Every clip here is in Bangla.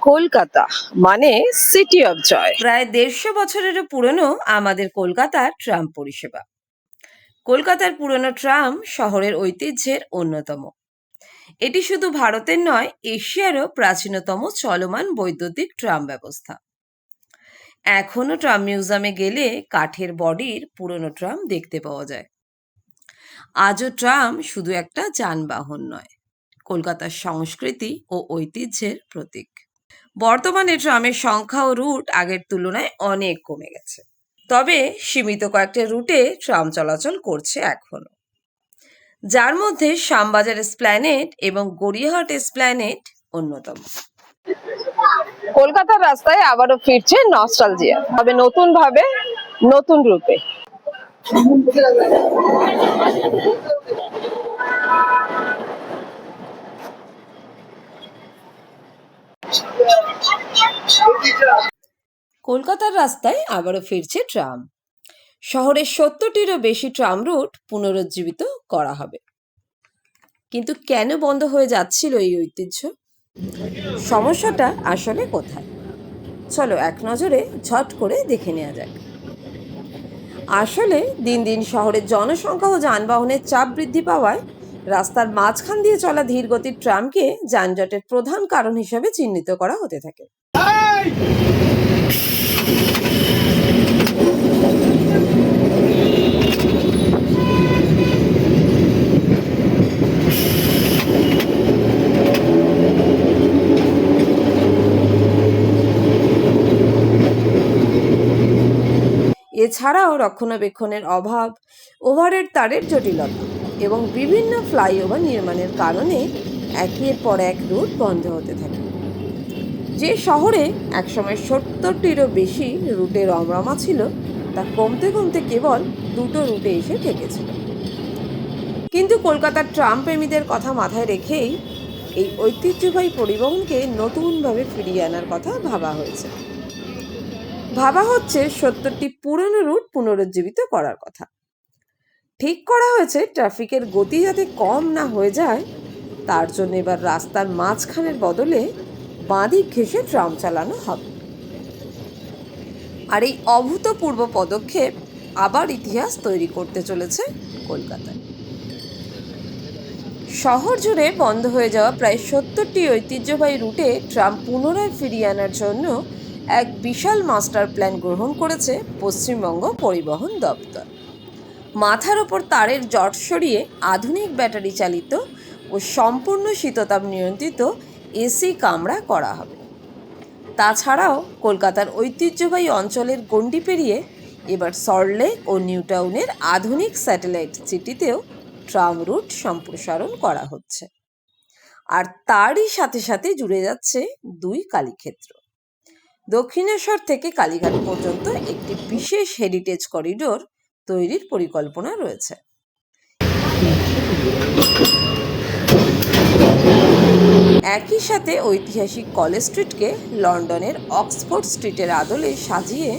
কলকাতা মানে সিটি অফ জয়। প্রায় 150 বছরেরও পুরনো আমাদের কলকাতার ট্রাম পরিষেবা। কলকাতার পুরনো ট্রাম শহরের ঐতিহ্যের অন্যতম। এটি শুধু ভারতের নয়, এশিয়ারও প্রাচীনতম চলমান বৈদ্যুতিক ট্রাম ব্যবস্থা। এখনো ট্রাম মিউজিয়ামে গেলে কাঠের বডির পুরনো ট্রাম দেখতে পাওয়া যায়। আজও ট্রাম শুধু একটা যানবাহন নয়, কলকাতার সংস্কৃতি ও ঐতিহ্যের প্রতীক। বর্তমানে ট্রামের সংখ্যা ও রুট আগের তুলনায় অনেক কমে গেছে, তবে সীমিত কয়েকটা রুটে ট্রাম চলাচল করছে এখনো, যার মধ্যে শ্যামবাজার এসপ্ল্যানেড এবং গড়িয়াহাট এসপ্ল্যানেড অন্যতম। কলকাতার রাস্তায় আবারও ফিরছে নস্টালজিয়া, তবে নতুন ভাবে, নতুন রূপে। কলকাতার রাস্তায় আবারও ফিরছে ট্রাম। শহরের 70টিরও বেশি ট্রাম রুট পুনরুজ্জীবিত করা হবে। কিন্তু কেন বন্ধ হয়ে যাচ্ছিল এই ঐতিহ্য? সমস্যাটা আসলে কোথায়? চলো এক নজরে ঝট করে দেখে নেওয়া যাক। আসলে দিন দিন শহরের জনসংখ্যা ও যানবাহনের চাপ বৃদ্ধি পাওয়ায় রাস্তার মাঝখান দিয়ে চলা ধীরগতির ট্রামকে যানজটের প্রধান কারণ হিসেবে চিহ্নিত করা হতে থাকে। এছাড়াও রক্ষণাবেক্ষণের অভাব, ওভারহেড তারের জটিলতা এবং বিভিন্ন ফ্লাইওভার নির্মাণের কারণে একের পর এক রুট বন্ধ হতে থাকে। যে শহরে একসময় 70টিরও বেশি রুটে রমরমা ছিল, তা কমতে কমতে কেবল 2টো রুটে এসে ঠেকেছিল। কিন্তু কলকাতার ট্রাম প্রেমীদের কথা মাথায় রেখেই এই ঐতিহ্যবাহী পরিবহনকে নতুনভাবে ফিরিয়ে আনার কথা ভাবা হচ্ছে 70টি পুরনো রুট পুনরুজ্জীবিত করার কথা। ঠিক করা হয়েছে ট্রাফিকের গতি যাতে কম না হয়ে যায়, তার জন্য এবার রাস্তার মাঝখানের বদলে বাঁদিক ঘেঁষে ট্রাম চালানো হবে। আর এই অভূতপূর্ব পদক্ষেপ আবার ইতিহাস তৈরি করতে চলেছে কলকাতায়। শহর জুড়ে বন্ধ হয়ে যাওয়া প্রায় 70টি ঐতিহ্যবাহী রুটে ট্রাম পুনরায় ফিরিয়ে আনার জন্য এক বিশাল মাস্টার প্ল্যান গ্রহণ করেছে পশ্চিমবঙ্গ পরিবহন দপ্তর। মাথার ওপর তারের জট সরিয়ে আধুনিক ব্যাটারি চালিত ও সম্পূর্ণ শীততাপ নিয়ন্ত্রিত এসি কামরা করা হবে। তাছাড়াও কলকাতার ঐতিহ্যবাহী অঞ্চলের গণ্ডি পেরিয়ে এবার সল্টলেক ও নিউ টাউনের আধুনিক স্যাটেলাইট সিটিতেও ট্রাম রুট সম্প্রসারণ করা হচ্ছে। আর তারই সাথে সাথে জুড়ে যাচ্ছে 2 কালীক্ষেত্র। দক্ষিণেশ্বর থেকে কালীঘাট পর্যন্ত একটি বিশেষ হেরিটেজ করিডোর তৈরির পরিকল্পনা রয়েছে। একই সাথে ঐতিহাসিক কলেজ স্ট্রিটকে লন্ডনের অক্সফোর্ড স্ট্রিটের আদলে সাজিয়ে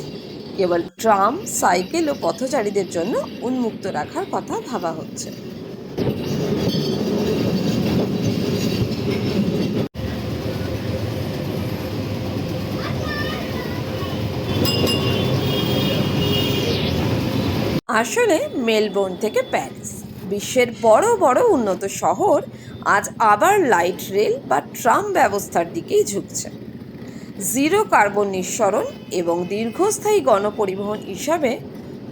কেবল ট্রাম, সাইকেল ও পথচারীদের জন্য উন্মুক্ত রাখার কথা ভাবা হচ্ছে। আসলে মেলবোর্ন থেকে প্যারিস, বিশ্বের বড় বড় উন্নত শহর আজ আবার লাইট রেল বা ট্রাম ব্যবস্থার দিকেই ঝুঁকছে। জিরো কার্বন নিঃসরণ এবং দীর্ঘস্থায়ী গণপরিবহন হিসাবে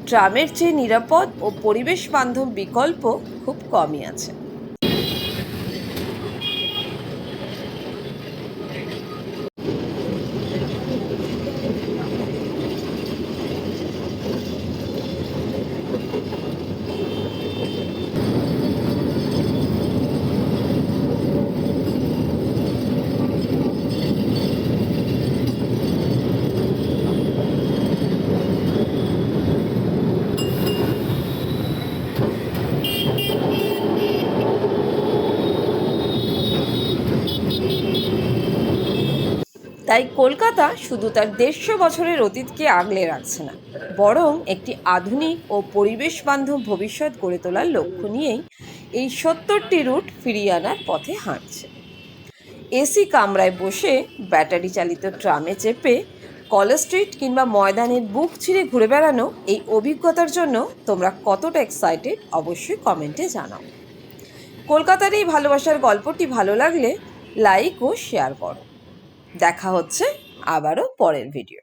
ট্রামের চেয়ে নিরাপদ ও পরিবেশ বান্ধব বিকল্প খুব কমই আছে। তাই কলকাতা শুধু তার 150 বছরের অতীতকে আগলে রাখছে না, বরং একটি আধুনিক ও পরিবেশ বান্ধব ভবিষ্যৎ গড়ে তোলার লক্ষ্য নিয়েই এই 70টি রুট ফিরিয়ে আনার পথে হাঁটছে। এসি কামরায় বসে ব্যাটারি চালিত ট্রামে চেপে কলেজ স্ট্রিট কিংবা ময়দানের বুক ছিঁড়ে ঘুরে বেড়ানো এই অভিজ্ঞতার জন্য তোমরা কতটা এক্সাইটেড অবশ্যই কমেন্টে জানাও। কলকাতার এই ভালোবাসার গল্পটি ভালো লাগলে লাইক ও শেয়ার করো। দেখা হচ্ছে আবারও পরের ভিডিও।